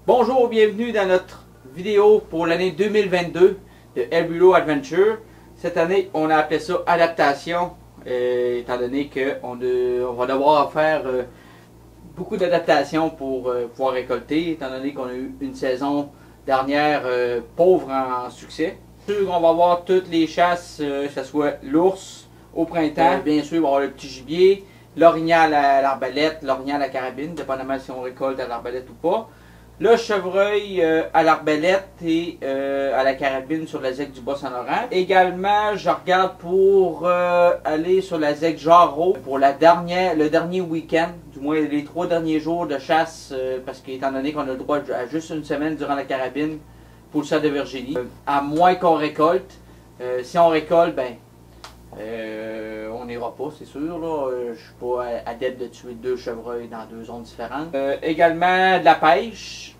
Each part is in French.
Bonjour, bienvenue dans notre vidéo pour l'année 2022 de Elbulo Adventure. Cette année, on a appelé ça adaptation, étant donné qu'on va devoir faire beaucoup d'adaptations pour pouvoir récolter, étant donné qu'on a eu une saison dernière pauvre en succès. Bien sûr, on va avoir toutes les chasses, que ce soit l'ours au printemps, bien sûr, on va avoir le petit gibier, l'orignal à l'arbalète, l'orignal à la carabine, dépendamment si on récolte à l'arbalète ou pas. Le chevreuil à l'arbalète et à la carabine sur la ZEC du Bas-Saint-Laurent. Également, je regarde pour aller sur la ZEC Jarreau pour le dernier week-end, du moins les 3 derniers jours de chasse, parce qu'étant donné qu'on a le droit à juste une semaine durant la carabine pour le cerf de Virginie, à moins qu'on récolte. Si on récolte, ben on n'ira pas, c'est sûr. Je ne suis pas adepte de tuer 2 chevreuils dans 2 zones différentes. Également de la pêche.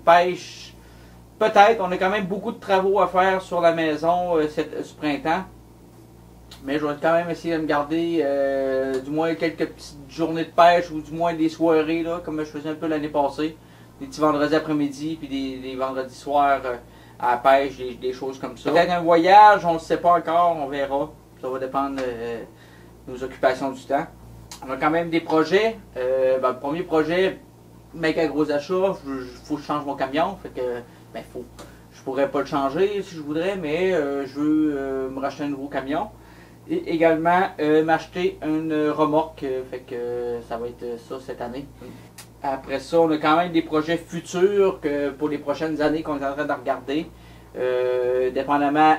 Pêche, peut-être. On a quand même beaucoup de travaux à faire sur la maison ce printemps. Mais je vais quand même essayer de me garder du moins quelques petites journées de pêche ou du moins des soirées, là, comme je faisais un peu l'année passée. Des petits vendredis après-midi puis des vendredis soirs à la pêche, des choses comme ça. Peut-être un voyage, on ne le sait pas encore, on verra. Ça va dépendre de nos occupations du temps. On a quand même des projets. Le premier projet, mec à gros achat, il faut que je change mon camion. Fait que, je pourrais pas le changer si je voudrais, mais je veux me racheter un nouveau camion. Et également m'acheter une remorque. Fait que ça va être ça cette année. Après ça, on a quand même des projets futurs que pour les prochaines années qu'on est en train de regarder. Dépendamment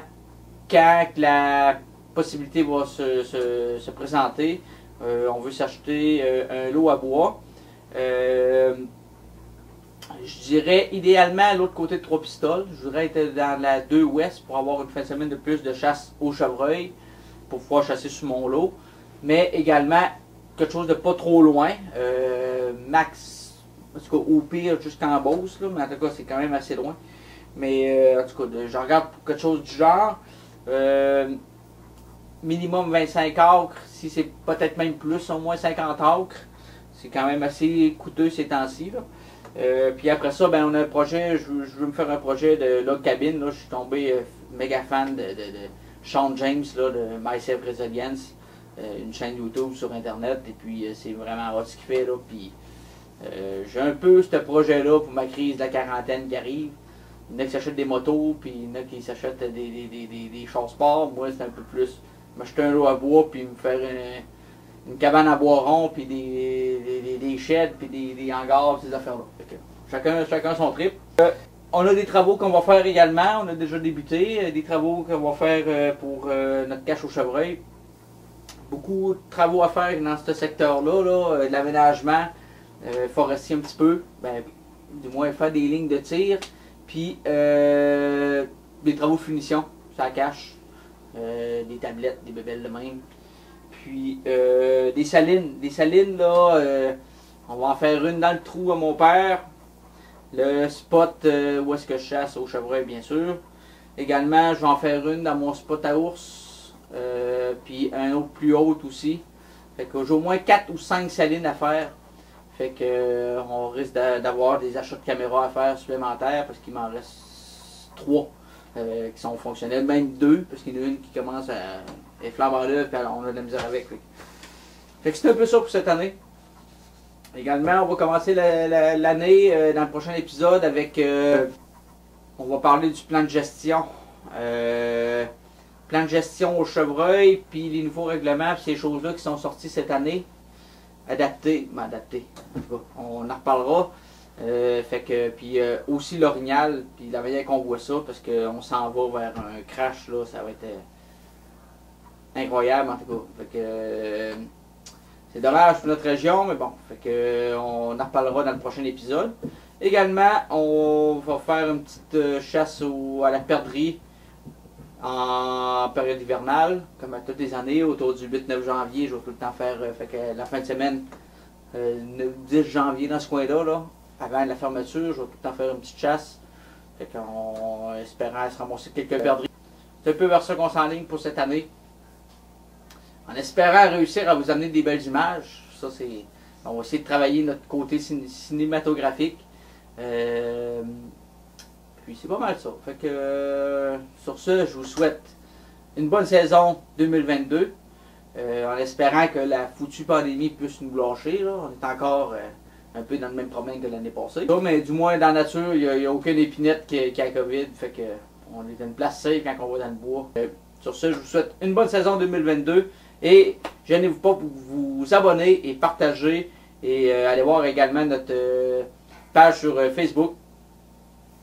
quand la possibilité va se présenter. On veut s'acheter un lot à bois. Je dirais idéalement à l'autre côté de Trois-Pistoles. Je voudrais être dans la 2 ouest pour avoir une fin de semaine de plus de chasse au chevreuil pour pouvoir chasser sur mon lot. Mais également quelque chose de pas trop loin. Max, en tout cas au pire jusqu'en Beauce, là, mais en tout cas c'est quand même assez loin. Mais en tout cas, je regarde pour quelque chose du genre. Minimum 25 acres, si c'est peut-être même plus, au moins 50 acres. C'est quand même assez coûteux ces temps-ci. Puis après ça, ben, on a un projet, je veux me faire un projet de log cabine. Là, je suis tombé méga fan de Sean James, là, de Myself Resilience, une chaîne YouTube sur Internet. Et puis c'est vraiment hot ce qu'il fait. Là, puis j'ai un peu ce projet-là pour ma crise de la quarantaine qui arrive. Il y en a qui s'achètent des motos, puis il y en a qui s'achètent des chars sport. Moi, c'est un peu plus m'acheter un lot à bois, puis me faire une cabane à bois rond, puis des sheds, puis des hangars, ces affaires-là. Chacun son trip. On a des travaux qu'on va faire également. On a déjà débuté. Des travaux qu'on va faire pour notre cache au chevreuil. Beaucoup de travaux à faire dans ce secteur-là, de l'aménagement forestier un petit peu. Ben, du moins faire des lignes de tir. Puis des travaux de finition, ça cache, des tablettes, des bébelles de même. Puis des salines. Des salines, là, on va en faire une dans le trou à mon père. Le spot où est-ce que je chasse au chevreuil, bien sûr. Également, je vais en faire une dans mon spot à ours. Puis un autre plus haut aussi. Fait que j'ai au moins 4 ou 5 salines à faire. Fait que on risque d'avoir des achats de caméras à faire supplémentaires parce qu'il m'en reste 3 qui sont fonctionnels, même 2 parce qu'il y en a une qui commence à être flambant l'œuf et on a de la misère avec. Fait que c'est un peu ça pour cette année. Également, on va commencer l'année dans le prochain épisode avec on va parler du plan de gestion. Plan de gestion au chevreuil, puis les nouveaux règlements, puis ces choses-là qui sont sorties cette année. Adapté, en tout cas, on en reparlera. Puis aussi l'orignal, puis la manière qu'on voit ça, parce qu'on s'en va vers un crash, là, ça va être incroyable en tout cas. Fait que c'est dommage pour notre région, mais bon, fait que on en reparlera dans le prochain épisode. Également, on va faire une petite chasse à la perdrix en période hivernale, comme à toutes les années, autour du 8-9 janvier, je vais tout le temps faire, fait que la fin de semaine, 10 janvier dans ce coin-là, là, avant la fermeture, je vais tout le temps faire une petite chasse, fait qu'on espérant se ramasser quelques perdrix. C'est un peu vers ça qu'on s'enligne pour cette année, en espérant réussir à vous amener des belles images. Ça, c'est, on va essayer de travailler notre côté cinématographique. Puis c'est pas mal ça. Fait que sur ce, je vous souhaite une bonne saison 2022. En espérant que la foutue pandémie puisse nous lâcher. Là. On est encore un peu dans le même problème que l'année passée. Mais du moins, dans la nature, il n'y a aucune épinette qui a COVID. Fait que on est à une place safe quand on va dans le bois. Sur ce, je vous souhaite une bonne saison 2022. Et gênez-vous pas pour vous abonner et partager. Et allez voir également notre page sur Facebook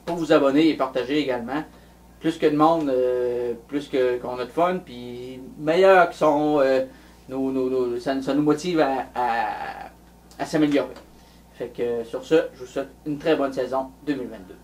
pour vous abonner et partager également. Plus que de monde, plus qu'on a de fun, puis meilleur que sont, ça nous motive à s'améliorer. Fait que sur ce, je vous souhaite une très bonne saison 2022.